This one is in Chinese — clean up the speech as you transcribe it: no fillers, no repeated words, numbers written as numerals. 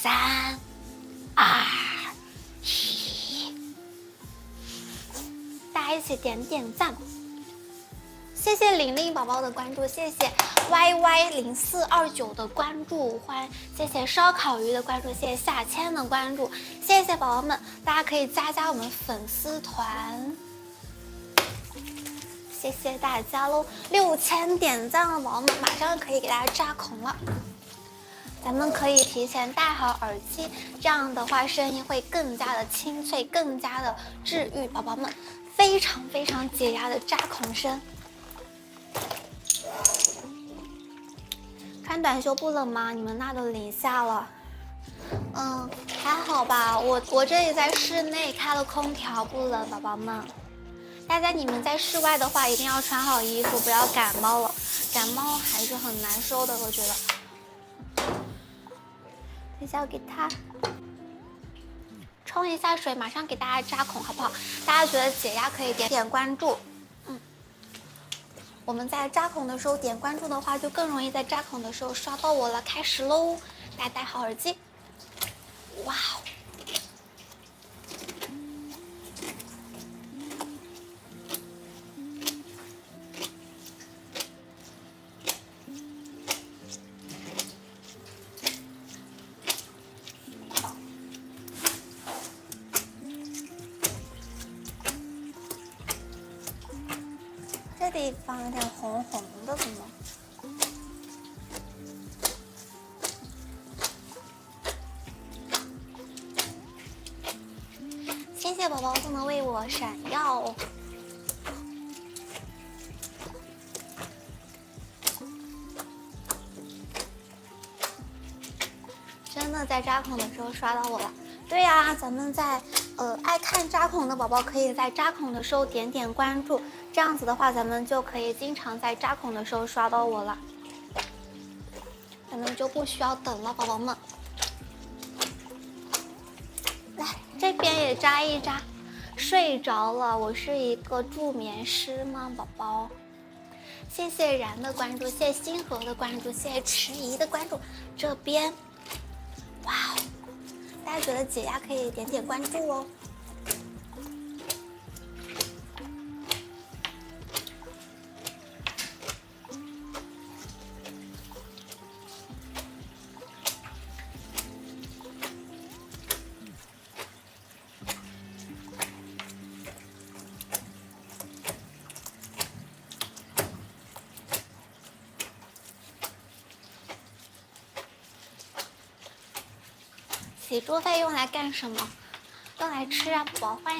3、2、1，大家一起点点赞。谢谢玲玲宝宝的关注，谢谢 YY0429的关注，谢谢烧烤鱼的关注，谢谢夏千的关注，谢谢宝宝们，大家可以加我们粉丝团，谢谢大家喽！6000点赞了，宝宝们马上可以给大家扎孔了。咱们可以提前戴好耳机，这样的话声音会更加的清脆，更加的治愈，宝宝们非常非常解压的扎孔声。穿短袖不冷吗？你们那都零下了。还好吧，我这里在室内开了空调，不冷，宝宝们。大家你们在室外的话，一定要穿好衣服，不要感冒了，感冒还是很难受的，我觉得。等一下我给它冲一下水，马上给大家扎孔，好不好？大家觉得解压可以点点关注。我们在扎孔的时候点关注的话，就更容易在扎孔的时候刷到我了。开始喽，大家戴好耳机。哇哦！这地方有点红红的，怎么？谢谢宝宝送的为我闪耀。真的在扎孔的时候刷到我了。对呀，咱们在爱看扎孔的宝宝可以在扎孔的时候点点关注，这样子的话咱们就可以经常在扎孔的时候刷到我了，咱们就不需要等了，宝宝们。来这边也扎一扎。睡着了，我是一个助眠师吗，宝宝？谢谢然的关注，谢谢星河的关注，谢谢迟疑的关注。这边，哇哦！大家觉得解压可以点点关注哦。洗猪肺用来干什么？用来吃啊，宝宝，欢迎。